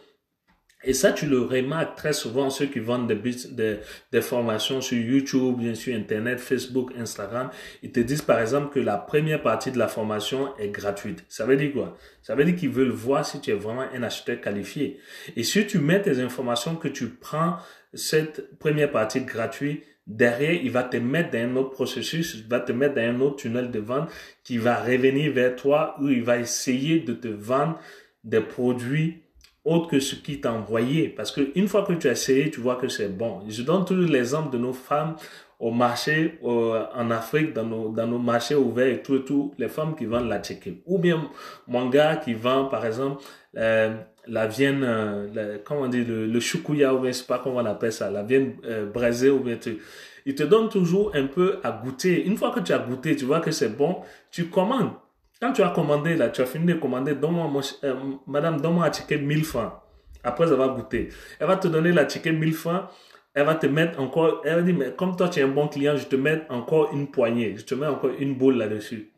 et ça, tu le remarques très souvent, ceux qui vendent des formations sur YouTube, bien sûr, Internet, Facebook, Instagram. Ils te disent, par exemple, que la première partie de la formation est gratuite. Ça veut dire quoi? Ça veut dire qu'ils veulent voir si tu es vraiment un acheteur qualifié. Et si tu mets tes informations que tu prends cette première partie gratuite, derrière, il va te mettre dans un autre processus, il va te mettre dans un autre tunnel de vente qui va revenir vers toi où il va essayer de te vendre des produits autre que ce qui t'a envoyé. Parce que une fois que tu as essayé, tu vois que c'est bon. Je donne toujours l'exemple de nos femmes au marché, en Afrique, dans nos marchés ouverts et tout, les femmes qui vendent la chicken. Ou bien mon gars qui vend, par exemple, la viande, comment on dit, le choukouya, ou bien je sais pas comment on appelle ça, la viande braisée, ou bien tu. Il te donne toujours un peu à goûter. Une fois que tu as goûté, tu vois que c'est bon, tu commandes. Quand tu as commandé, là, tu as fini de commander, madame, donne-moi un ticket 1000 francs. Après avoir goûté. Elle va te donner la ticket 1000 francs. Elle va te mettre encore, elle va dire, mais comme toi, tu es un bon client, je te mets encore une poignée. Je te mets encore une boule là-dessus.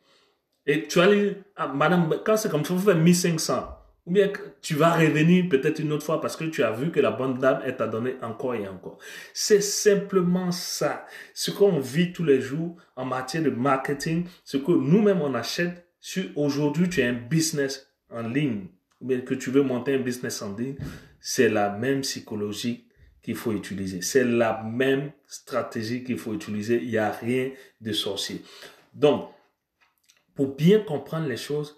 Et tu vas dire, ah, madame, quand c'est comme ça, il faut faire 1500. Ou bien tu vas revenir peut-être une autre fois parce que tu as vu que la bonne dame, elle t'a donné encore et encore. C'est simplement ça. Ce qu'on vit tous les jours en matière de marketing, ce que nous-mêmes on achète. Si aujourd'hui tu as un business en ligne, ou bien que tu veux monter un business en ligne, c'est la même psychologie qu'il faut utiliser. C'est la même stratégie qu'il faut utiliser. Il n'y a rien de sorcier. Donc, pour bien comprendre les choses,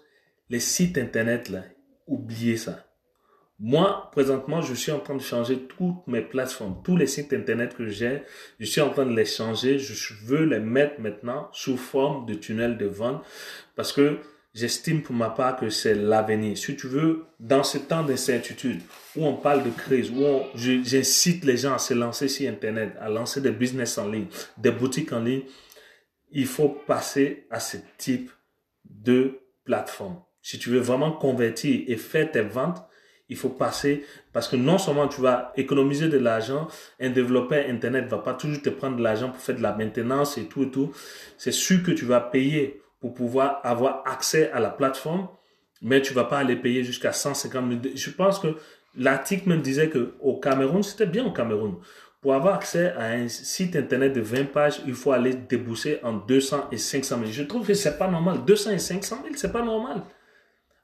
les sites internet, là, oubliez ça. Moi, présentement, je suis en train de changer toutes mes plateformes, tous les sites internet que j'ai, je suis en train de les changer. Je veux les mettre maintenant sous forme de tunnel de vente parce que j'estime pour ma part que c'est l'avenir. Si tu veux, dans ce temps d'incertitude où on parle de crise, où j'incite les gens à se lancer sur internet, à lancer des business en ligne, des boutiques en ligne, il faut passer à ce type de plateforme. Si tu veux vraiment convertir et faire tes ventes, il faut passer, parce que non seulement tu vas économiser de l'argent, un développeur internet va pas toujours te prendre de l'argent pour faire de la maintenance et tout. C'est sûr que tu vas payer pour pouvoir avoir accès à la plateforme, mais tu vas pas aller payer jusqu'à 150 000. Je pense que l'article même disait que au Cameroun, c'était bien au Cameroun. Pour avoir accès à un site internet de 20 pages, il faut aller débourser en 200 et 500 000. Je trouve que c'est pas normal. 200 et 500 000, c'est pas normal.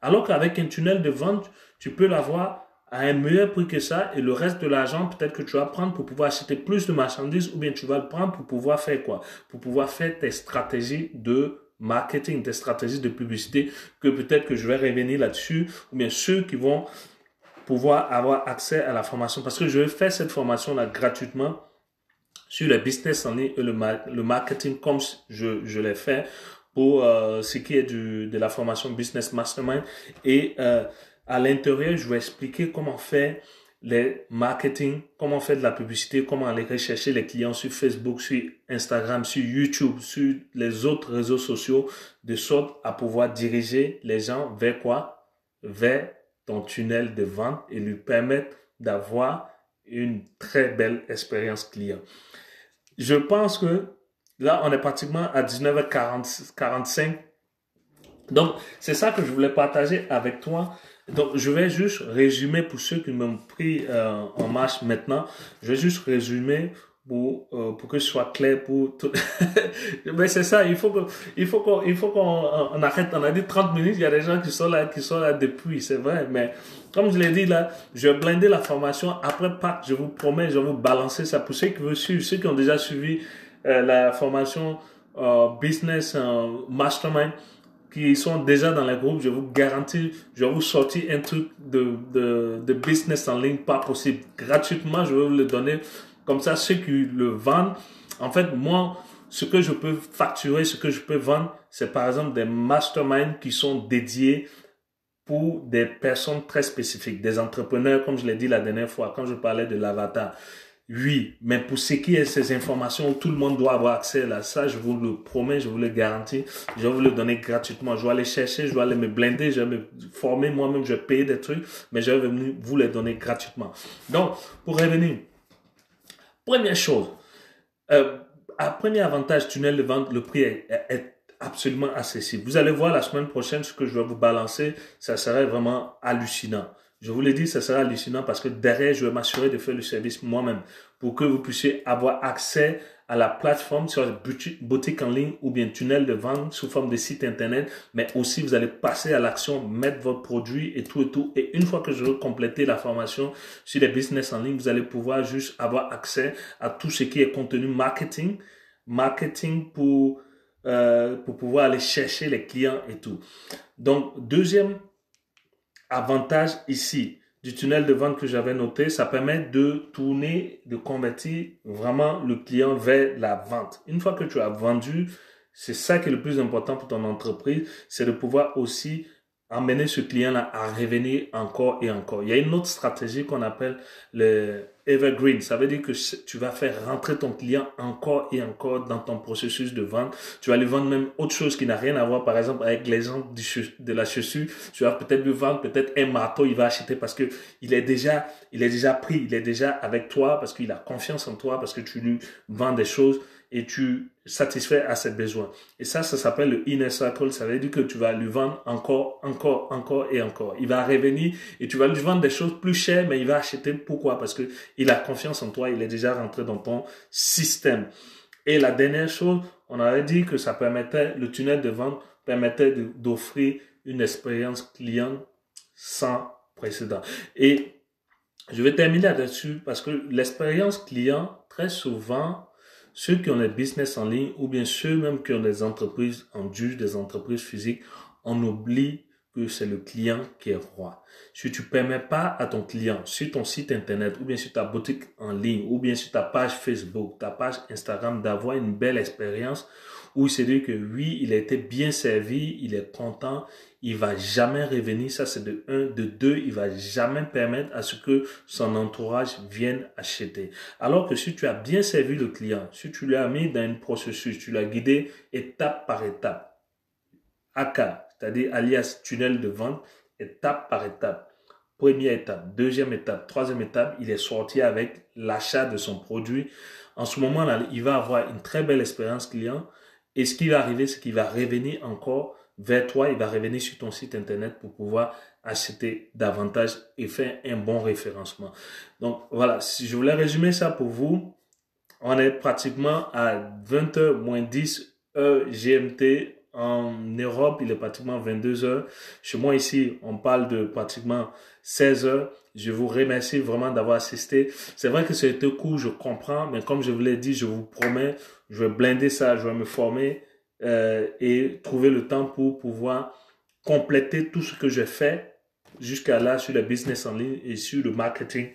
Alors qu'avec un tunnel de vente, tu peux l'avoir à un meilleur prix que ça et le reste de l'argent, peut-être que tu vas prendre pour pouvoir acheter plus de marchandises ou bien tu vas le prendre pour pouvoir faire quoi? Pour pouvoir faire tes stratégies de marketing, tes stratégies de publicité que peut-être que je vais revenir là-dessus ou bien ceux qui vont pouvoir avoir accès à la formation parce que je vais faire cette formation-là gratuitement sur le business en ligne et le marketing comme je l'ai fait pour ce qui est de la formation Business Mastermind. Et à l'intérieur, je vais expliquer comment faire les marketing, comment faire de la publicité, comment aller rechercher les clients sur Facebook, sur Instagram, sur YouTube, sur les autres réseaux sociaux, de sorte à pouvoir diriger les gens vers quoi? Vers ton tunnel de vente et lui permettre d'avoir une très belle expérience client. Je pense que là, on est pratiquement à 19h45. Donc, c'est ça que je voulais partager avec toi. Donc, je vais juste résumer pour ceux qui m'ont pris en marche maintenant. Je vais juste résumer pour que ce soit clair pour tout. Mais c'est ça, il faut qu'on arrête. On a dit 30 minutes, il y a des gens qui sont là depuis, c'est vrai. Mais comme je l'ai dit là, je vais blinder la formation. Après Pâques, je vous promets, je vais vous balancer ça. Pour ceux qui veulent suivre, ceux qui ont déjà suivi la formation Business Mastermind, qui sont déjà dans les groupes, je vous garantis, je vais vous sortir un truc de business en ligne, pas possible. Gratuitement, je vais vous le donner. Comme ça, ceux qui le vendent, en fait, moi, ce que je peux facturer, ce que je peux vendre, c'est par exemple des masterminds qui sont dédiés pour des personnes très spécifiques, des entrepreneurs, comme je l'ai dit la dernière fois, quand je parlais de l'avatar. Oui, mais pour ce qui est ces informations, tout le monde doit avoir accès à ça, je vous le promets, je vous le garantis, je vais vous le donner gratuitement. Je vais aller chercher, je vais aller me blinder, je vais me former moi-même, je vais payer des trucs, mais je vais venir vous les donner gratuitement. Donc, pour revenir, première chose, à premier avantage, tunnel de vente, le prix est absolument accessible. Vous allez voir la semaine prochaine ce que je vais vous balancer, ça serait vraiment hallucinant. Je vous l'ai dit, ça sera hallucinant parce que derrière, je vais m'assurer de faire le service moi-même pour que vous puissiez avoir accès à la plateforme sur la boutique en ligne ou bien tunnel de vente sous forme de site internet, mais aussi vous allez passer à l'action, mettre votre produit et tout et tout. Et une fois que je vais compléter la formation sur les business en ligne, vous allez pouvoir juste avoir accès à tout ce qui est contenu marketing pour pouvoir aller chercher les clients et tout. Donc, deuxième avantage ici du tunnel de vente que j'avais noté, ça permet de tourner, de convertir vraiment le client vers la vente. Une fois que tu as vendu, c'est ça qui est le plus important pour ton entreprise, c'est de pouvoir aussi emmener ce client-là à revenir encore et encore. Il y a une autre stratégie qu'on appelle le evergreen. Ça veut dire que tu vas faire rentrer ton client encore et encore dans ton processus de vente. Tu vas lui vendre même autre chose qui n'a rien à voir, par exemple, avec l'exemple de la chaussure. Tu vas peut-être lui vendre peut-être un marteau, il va acheter parce que il est déjà pris, il est déjà avec toi parce qu'il a confiance en toi, parce que tu lui vends des choses et tu satisfais à ses besoins. Et ça s'appelle le inner circle. Ça veut dire que tu vas lui vendre encore et encore. Il va revenir et tu vas lui vendre des choses plus chères, mais il va acheter. Pourquoi? Parce que il a confiance en toi, il est déjà rentré dans ton système. Et la dernière chose, on avait dit que ça permettait, le tunnel de vente permettait d'offrir une expérience client sans précédent. Et je vais terminer là-dessus parce que l'expérience client, très souvent, ceux qui ont des business en ligne ou bien ceux même qui ont des entreprises en dur, des entreprises physiques, on oublie que c'est le client qui est roi. Si tu permets pas à ton client sur ton site internet ou bien sur ta boutique en ligne ou bien sur ta page Facebook, ta page Instagram d'avoir une belle expérience où il se dit que oui, il a été bien servi, il est content, il va jamais revenir, ça c'est de un, de deux, il va jamais permettre à ce que son entourage vienne acheter. Alors que si tu as bien servi le client, si tu l'as mis dans un processus, tu l'as guidé étape par étape, AK, c'est-à-dire alias tunnel de vente, étape par étape. Première étape, deuxième étape, troisième étape, il est sorti avec l'achat de son produit. En ce moment-là, il va avoir une très belle expérience client. Et ce qui va arriver, c'est qu'il va revenir encore vers toi, il va revenir sur ton site internet pour pouvoir acheter davantage et faire un bon référencement. Donc voilà, si je voulais résumer ça pour vous, on est pratiquement à 20h moins 10 heures GMT. En Europe, il est pratiquement 22 heures. Chez moi ici, on parle de pratiquement 16 heures. Je vous remercie vraiment d'avoir assisté. C'est vrai que c'était court, je comprends, mais comme je vous l'ai dit, je vous promets, je vais blinder ça, je vais me former et trouver le temps pour pouvoir compléter tout ce que j'ai fait jusqu'à là sur le business en ligne et sur le marketing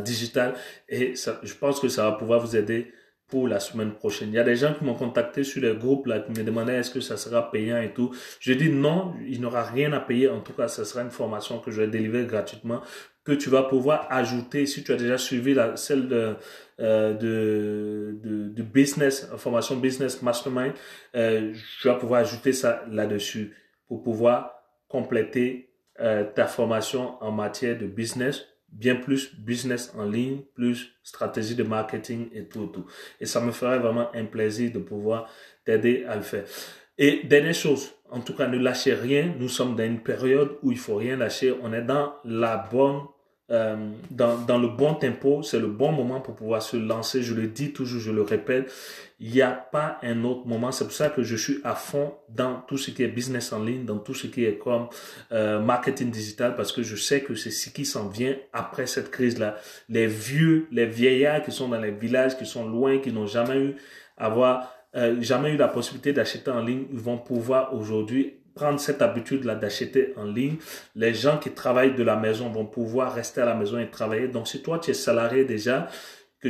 digital. Et ça, je pense que ça va pouvoir vous aider pour la semaine prochaine. Il y a des gens qui m'ont contacté sur les groupes là, qui me demandaient est-ce que ça sera payant et tout. Je dis non, il n'aura rien à payer. En tout cas, ça sera une formation que je vais délivrer gratuitement, que tu vas pouvoir ajouter si tu as déjà suivi celle de business, formation business mastermind. Tu vas pouvoir ajouter ça là-dessus pour pouvoir compléter ta formation en matière de business, bien plus business en ligne, plus stratégie de marketing et tout, tout. Et ça me ferait vraiment un plaisir de pouvoir t'aider à le faire. Et dernière chose, en tout cas, ne lâchez rien. Nous sommes dans une période où il faut rien lâcher. On est dans la bonne dans le bon tempo, c'est le bon moment pour pouvoir se lancer. Je le dis toujours, je le répète, il n'y a pas un autre moment. C'est pour ça que je suis à fond dans tout ce qui est business en ligne, dans tout ce qui est comme marketing digital, parce que je sais que c'est ce qui s'en vient après cette crise-là. Les vieillards qui sont dans les villages, qui sont loin, qui n'ont jamais eu la possibilité d'acheter en ligne, ils vont pouvoir aujourd'hui prendre cette habitude-là d'acheter en ligne. Les gens qui travaillent de la maison vont pouvoir rester à la maison et travailler. Donc, si toi, tu es salarié déjà, que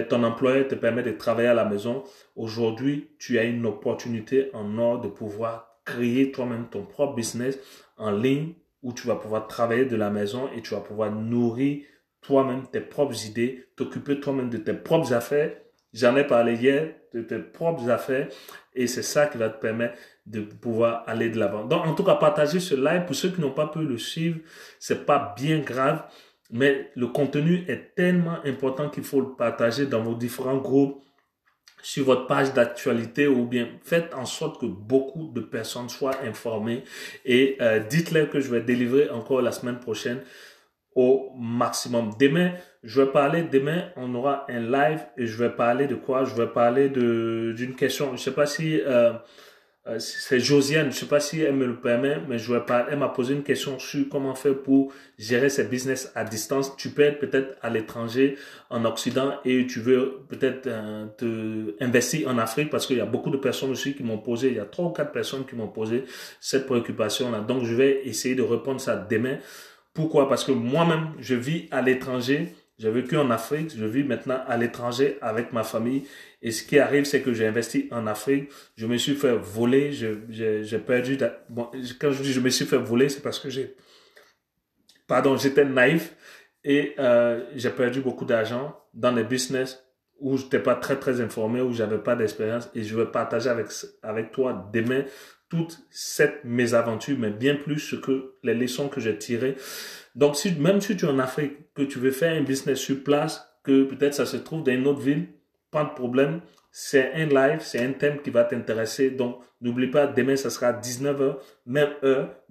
ton employeur te permet de travailler à la maison, aujourd'hui, tu as une opportunité en or de pouvoir créer toi-même ton propre business en ligne où tu vas pouvoir travailler de la maison et tu vas pouvoir nourrir toi-même tes propres idées, t'occuper toi-même de tes propres affaires. J'en ai parlé hier, de tes propres affaires, et c'est ça qui va te permettre de pouvoir aller de l'avant. Donc, en tout cas, partagez ce live. Pour ceux qui n'ont pas pu le suivre, c'est pas bien grave, mais le contenu est tellement important qu'il faut le partager dans vos différents groupes, sur votre page d'actualité, ou bien faites en sorte que beaucoup de personnes soient informées, et dites-leur que je vais délivrer encore la semaine prochaine au maximum. Demain, on aura un live et je vais parler de quoi? Je vais parler d'une question. Je sais pas si c'est Josiane, je sais pas si elle me le permet, mais elle m'a posé une question sur comment faire pour gérer ses business à distance. Tu peux être peut-être à l'étranger, en Occident, et tu veux peut-être te investir en Afrique, parce qu'il y a beaucoup de personnes aussi qui m'ont posé, il y a 3 ou 4 personnes qui m'ont posé cette préoccupation-là. Donc, je vais essayer de répondre ça demain. Pourquoi? Parce que moi-même, je vis à l'étranger. J'ai vécu en Afrique, je vis maintenant à l'étranger avec ma famille. Et ce qui arrive, c'est que j'ai investi en Afrique. Je me suis fait voler, j'ai perdu. Bon, quand je dis je me suis fait voler, c'est parce que j'étais naïf, et j'ai perdu beaucoup d'argent dans les business où je n'étais pas très très informé, où j'avais pas d'expérience. Et je vais partager avec toi demain toutes cette mésaventures, mais bien plus les leçons que j'ai tirées. Donc, même si tu es en Afrique, que tu veux faire un business sur place, que peut-être ça se trouve dans une autre ville, pas de problème. C'est un live, c'est un thème qui va t'intéresser. Donc, n'oublie pas, demain, ça sera 19 heure,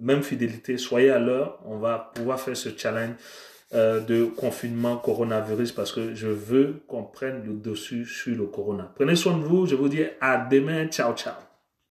même fidélité. Soyez à l'heure. On va pouvoir faire ce challenge de confinement coronavirus, parce que je veux qu'on prenne le dessus sur le corona. Prenez soin de vous. Je vous dis à demain. Ciao, ciao.